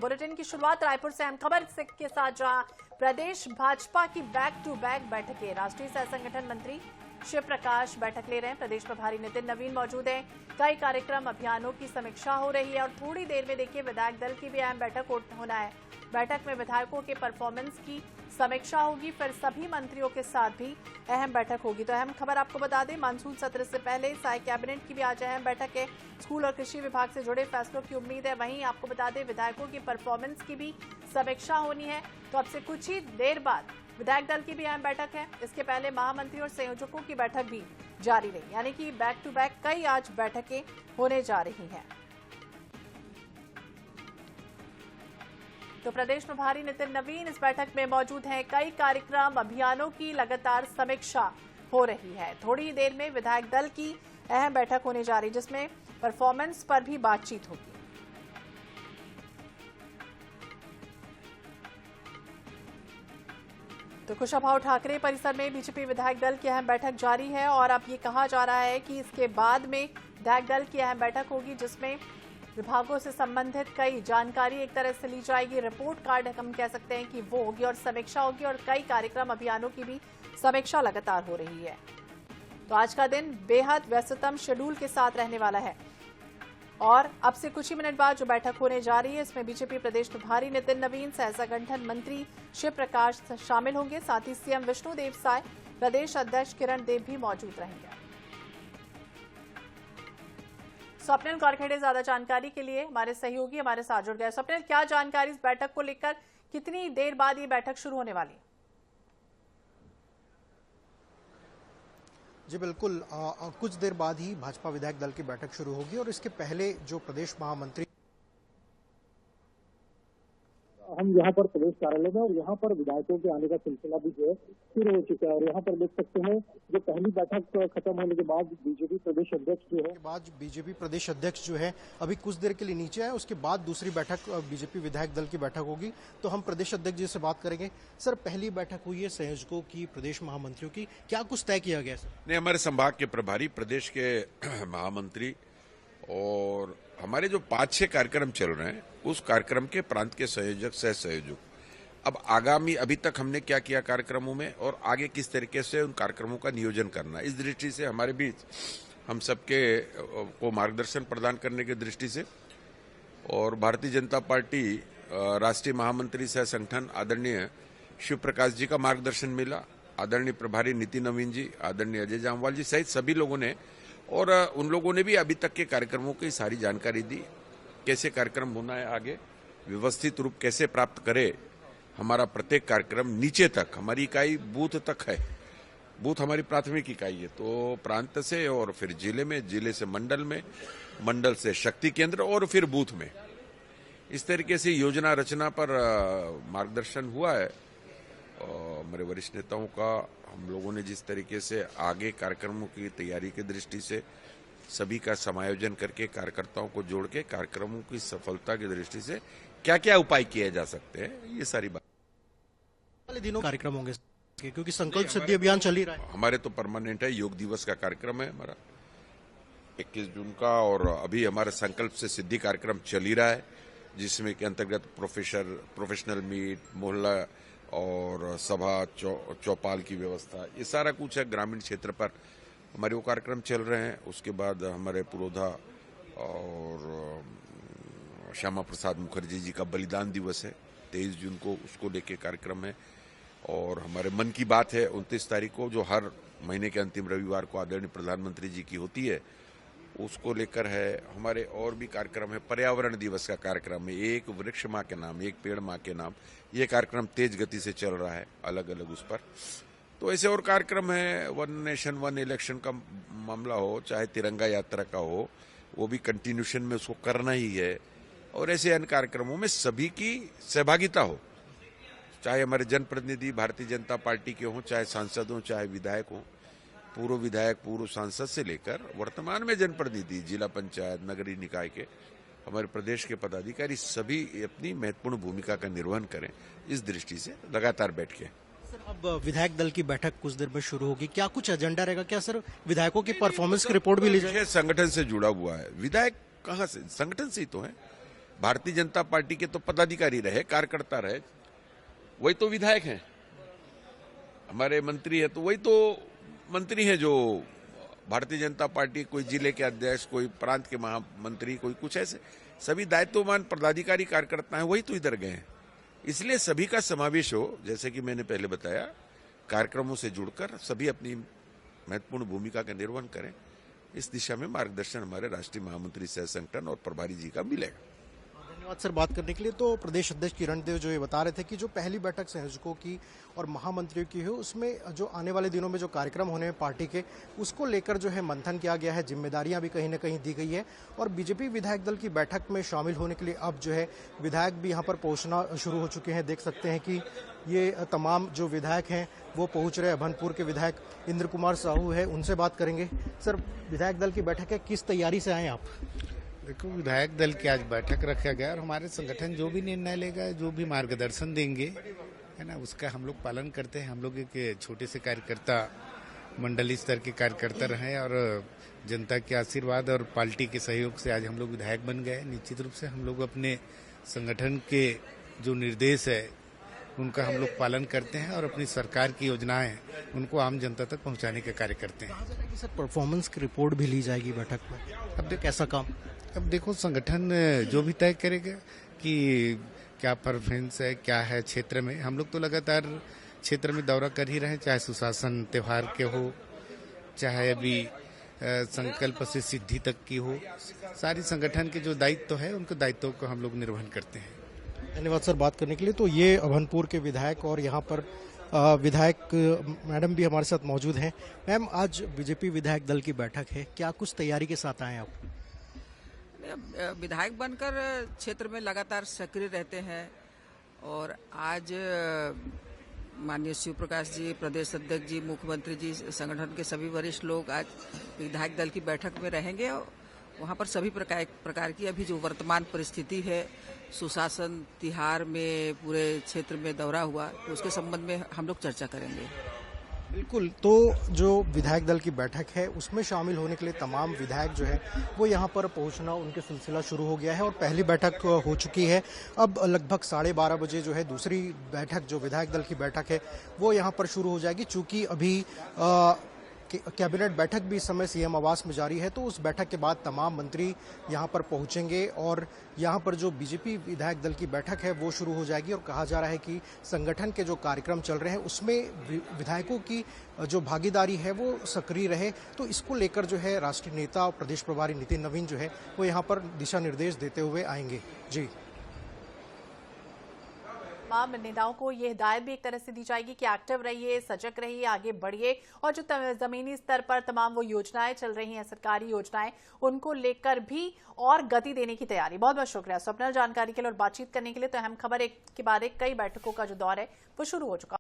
Bulletin की शुरुआत रायपुर से अहम खबर के साथ, जहां प्रदेश भाजपा की बैक टू बैक बैठकें। राष्ट्रीय सह संगठन मंत्री शिव प्रकाश बैठक ले रहे हैं। प्रदेश प्रभारी नितिन नवीन मौजूद हैं। कई कार्यक्रम अभियानों की समीक्षा हो रही है और थोड़ी देर में देखिए विधायक दल की भी अहम बैठक होना है। बैठक में विधायकों के परफॉर्मेंस की समीक्षा होगी, फिर सभी मंत्रियों के साथ भी अहम बैठक होगी। तो अहम खबर आपको बता दें, मानसून सत्र से पहले साय कैबिनेट की भी आज अहम बैठक है। स्कूल और कृषि विभाग से जुड़े फैसलों की उम्मीद है। वहीं आपको बता दें, विधायकों की परफॉर्मेंस की भी समीक्षा होनी है। तो अब से कुछ ही देर बाद विधायक दल की भी अहम बैठक है। इसके पहले महामंत्री और संयोजकों की बैठक भी जारी रही, यानी कि बैक टू बैक कई आज बैठकें होने जा रही हैं। तो प्रदेश प्रभारी नितिन नवीन इस बैठक में मौजूद हैं। कई कार्यक्रम अभियानों की लगातार समीक्षा हो रही है। थोड़ी ही देर में विधायक दल की अहम बैठक होने जा रही है, जिसमें परफॉर्मेंस पर भी बातचीत होगी। तो कुशाभाऊ ठाकरे परिसर में बीजेपी विधायक दल की अहम बैठक जारी है और अब ये कहा जा रहा है कि इसके बाद में विधायक दल की अहम बैठक होगी, जिसमें विभागों से संबंधित कई जानकारी एक तरह से ली जाएगी। रिपोर्ट कार्ड हम कह सकते हैं कि वो होगी और समीक्षा होगी और कई कार्यक्रम अभियानों की भी समीक्षा लगातार हो रही है। तो आज का दिन बेहद व्यस्ततम शेड्यूल के साथ रहने वाला है और अब से कुछ ही मिनट बाद जो बैठक होने जा रही है, इसमें बीजेपी प्रदेश प्रभारी नितिन नवीन, सह संगठन मंत्री शिव प्रकाश शामिल होंगे। साथ ही सीएम विष्णुदेव साय, प्रदेश अध्यक्ष किरण देव भी मौजूद रहेंगे। स्वप्निल कारखेड़े ज्यादा जानकारी के लिए हमारे सहयोगी हमारे साथ जुड़ गए। स्वप्निल, क्या जानकारी इस बैठक को लेकर, कितनी देर बाद ये बैठक शुरू होने वाली है? जी बिल्कुल, कुछ देर बाद ही भाजपा विधायक दल की बैठक शुरू होगी और इसके पहले जो प्रदेश महामंत्री हम यहाँ पर प्रदेश कार्यालय में और यहाँ पर विधायकों के आने का सिलसिला भी जो है शुरू हो चुका है और यहाँ पर देख सकते हैं जो पहली बैठक खत्म होने के बाद बीजेपी प्रदेश अध्यक्ष जो है अभी कुछ देर के लिए नीचे है। उसके बाद दूसरी बैठक बीजेपी विधायक दल की बैठक होगी। तो हम प्रदेश अध्यक्ष जी से बात करेंगे। सर, पहली बैठक हुई है संयोजकों की, प्रदेश महामंत्रियों की, क्या कुछ तय किया गया? नहीं, हमारे संभाग के प्रभारी, प्रदेश के महामंत्री और हमारे जो 5-6 कार्यक्रम चल रहे हैं उस कार्यक्रम के प्रांत के संयोजक, सह संयोजक, अब आगामी अभी तक हमने क्या किया कार्यक्रमों में और आगे किस तरीके से उन कार्यक्रमों का नियोजन करना, इस दृष्टि से हमारे बीच हम सबके को मार्गदर्शन प्रदान करने की दृष्टि से और भारतीय जनता पार्टी राष्ट्रीय महामंत्री सह संगठन आदरणीय शिव प्रकाश जी का मार्गदर्शन मिला। आदरणीय प्रभारी नितिन नवीन जी, आदरणीय अजय जामवाल जी सहित सभी लोगों ने, और उन लोगों ने भी अभी तक के कार्यक्रमों की सारी जानकारी दी। कैसे कार्यक्रम होना है, आगे व्यवस्थित रूप कैसे प्राप्त करे। हमारा प्रत्येक कार्यक्रम नीचे तक, हमारी इकाई बूथ तक है, बूथ हमारी प्राथमिक इकाई है, तो प्रांत से और फिर जिले में, जिले से मंडल में, मंडल से शक्ति केंद्र और फिर बूथ में, इस तरीके से योजना रचना पर मार्गदर्शन हुआ है। हमारे वरिष्ठ नेताओं का हम लोगों ने जिस तरीके से आगे कार्यक्रमों की तैयारी की दृष्टि से सभी का समायोजन करके कार्यकर्ताओं को जोड़ के कार्यक्रमों की सफलता की दृष्टि से क्या क्या उपाय किए जा सकते हैं, ये सारी बात वाले दिनों कार्यक्रम होंगे क्योंकि संकल्प सिद्धि अभियान चल ही रहा है। हमारे तो परमानेंट है, योग दिवस का कार्यक्रम है हमारा 21 जून का, और अभी हमारा संकल्प से सिद्धि कार्यक्रम चल ही रहा है, जिसमें के अंतर्गत प्रोफेशनल मीट, मोहल्ला और सभा चौपाल की व्यवस्था, ये सारा कुछ है। ग्रामीण क्षेत्र पर हमारे वो कार्यक्रम चल रहे हैं। उसके बाद हमारे पुरोधा और श्यामा प्रसाद मुखर्जी जी का बलिदान दिवस है 23 जून को, उसको लेके कार्यक्रम है। और हमारे मन की बात है 29 तारीख को, जो हर महीने के अंतिम रविवार को आदरणीय प्रधानमंत्री जी की होती है, उसको लेकर है। हमारे और भी कार्यक्रम है। पर्यावरण दिवस का कार्यक्रम है, एक वृक्ष माँ के नाम, एक पेड़ माँ के नाम, ये कार्यक्रम तेज गति से चल रहा है अलग अलग उस पर। तो ऐसे और कार्यक्रम है, वन नेशन वन इलेक्शन का मामला हो, चाहे तिरंगा यात्रा का हो, वो भी कंटिन्यूशन में उसको करना ही है। और ऐसे अन्य कार्यक्रमों में सभी की सहभागिता हो, चाहे हमारे जनप्रतिनिधि भारतीय जनता पार्टी के हों, चाहे सांसद हों, चाहे विधायक हों, पूर्व विधायक, पूर्व सांसद से लेकर वर्तमान में जनप्रतिनिधि, जिला पंचायत, नगरीय निकाय के हमारे प्रदेश के पदाधिकारी सभी अपनी महत्वपूर्ण भूमिका का निर्वहन करें, इस दृष्टि से लगातार बैठ के। सर, अब विधायक दल की बैठक कुछ देर में शुरू होगी, क्या कुछ एजेंडा रहेगा? क्या सर विधायकों की परफॉर्मेंस की रिपोर्ट भी ली जाएगी? संगठन से जुड़ा हुआ है, विधायक कहाँ से, संगठन से ही तो है। भारतीय जनता पार्टी के तो पदाधिकारी रहे, कार्यकर्ता रहे, वही तो विधायक हैं। हमारे मंत्री है तो वही तो मंत्री हैं जो भारतीय जनता पार्टी, कोई जिले के अध्यक्ष, कोई प्रांत के महामंत्री, कोई कुछ ऐसे सभी दायित्ववान पदाधिकारी कार्यकर्ता हैं, वही तो इधर गए हैं। इसलिए सभी का समावेश हो, जैसे कि मैंने पहले बताया, कार्यक्रमों से जुड़कर सभी अपनी महत्वपूर्ण भूमिका का निर्वहन करें। इस दिशा में मार्गदर्शन हमारे राष्ट्रीय महामंत्री सह संगठन और प्रभारी जी का मिलेगा। धन्यवाद सर बात करने के लिए। तो प्रदेश अध्यक्ष किरण देव जो ये बता रहे थे कि जो पहली बैठक संयोजकों की और महामंत्रियों की है, उसमें जो आने वाले दिनों में जो कार्यक्रम होने हैं पार्टी के, उसको लेकर जो है मंथन किया गया है, जिम्मेदारियां भी कहीं ना कहीं दी गई है। और बीजेपी विधायक दल की बैठक में शामिल होने के लिए अब जो है विधायक भी यहाँ पर पहुंचना शुरू हो चुके हैं। देख सकते हैं कि ये तमाम जो विधायक हैं वो पहुंच रहे हैं। अभनपुर के विधायक इंद्र कुमार साहू है, उनसे बात करेंगे। सर, विधायक दल की बैठक है, किस तैयारी से आए आप? देखो, विधायक दल की आज बैठक रखा गया और हमारे संगठन जो भी निर्णय लेगा, जो भी मार्गदर्शन देंगे, है ना, उसका हम लोग पालन करते हैं। हम लोग एक छोटे से कार्यकर्ता, मंडलीय स्तर के कार्यकर्ता रहे और जनता के आशीर्वाद और पार्टी के सहयोग से आज हम लोग विधायक बन गए। निश्चित रूप से हम लोग अपने संगठन के जो निर्देश है उनका हम लोग पालन करते हैं और अपनी सरकार की योजनाएं उनको आम जनता तक पहुंचाने का कार्य करते हैं। सर, परफॉर्मेंस की रिपोर्ट भी ली जाएगी बैठक में, अब देखो कैसा काम? अब देखो, संगठन जो भी तय करेगा कि क्या परफॉर्मेंस है, क्या है क्षेत्र में। हम लोग तो लगातार क्षेत्र में दौरा कर ही रहे हैं, चाहे सुशासन त्योहार के हो, चाहे अभी संकल्प से सिद्धि तक की हो। सारी संगठन के जो दायित्व है उनको दायित्वों को हम लोग निर्वहन करते हैं। धन्यवाद सर बात करने के लिए। तो ये अभनपुर के विधायक और यहाँ पर विधायक मैडम भी हमारे साथ मौजूद हैं। मैम, आज बीजेपी विधायक दल की बैठक है, क्या कुछ तैयारी के साथ आए आप? विधायक बनकर क्षेत्र में लगातार सक्रिय रहते हैं और आज माननीय शिव प्रकाश जी, प्रदेश अध्यक्ष जी, मुख्यमंत्री जी, संगठन के सभी वरिष्ठ लोग आज विधायक दल की बैठक में रहेंगे और वहाँ पर सभी प्रकार की अभी जो वर्तमान परिस्थिति है, सुशासन तिहार में पूरे क्षेत्र में दौरा हुआ, तो उसके संबंध में हम लोग चर्चा करेंगे। बिल्कुल। तो जो विधायक दल की बैठक है उसमें शामिल होने के लिए तमाम विधायक जो है वो यहाँ पर पहुँचना, उनके सिलसिला शुरू हो गया है और पहली बैठक हो चुकी है। अब लगभग 12:30 बजे जो है दूसरी बैठक, जो विधायक दल की बैठक है, वो यहाँ पर शुरू हो जाएगी। चूँकि अभी कैबिनेट बैठक भी इस समय सीएम आवास में जारी है, तो उस बैठक के बाद तमाम मंत्री यहाँ पर पहुँचेंगे और यहाँ पर जो बीजेपी विधायक दल की बैठक है वो शुरू हो जाएगी। और कहा जा रहा है कि संगठन के जो कार्यक्रम चल रहे हैं उसमें विधायकों की जो भागीदारी है वो सक्रिय रहे, तो इसको लेकर जो है राष्ट्रीय नेता और प्रदेश प्रभारी नितिन नवीन जो है वो यहाँ पर दिशा निर्देश देते हुए आएंगे। जी, तमाम नेताओं को ये हिदायत भी एक तरह से दी जाएगी कि एक्टिव रहिए, सजग रहिए, आगे बढ़िए और जो जमीनी स्तर पर तमाम वो योजनाएं चल रही हैं, सरकारी योजनाएं, उनको लेकर भी और गति देने की तैयारी। बहुत बहुत शुक्रिया स्वप्नल, जानकारी के लिए और बातचीत करने के लिए। तो अहम खबर एक के बाद एक कई बैठकों का जो दौर है वो शुरू हो चुका।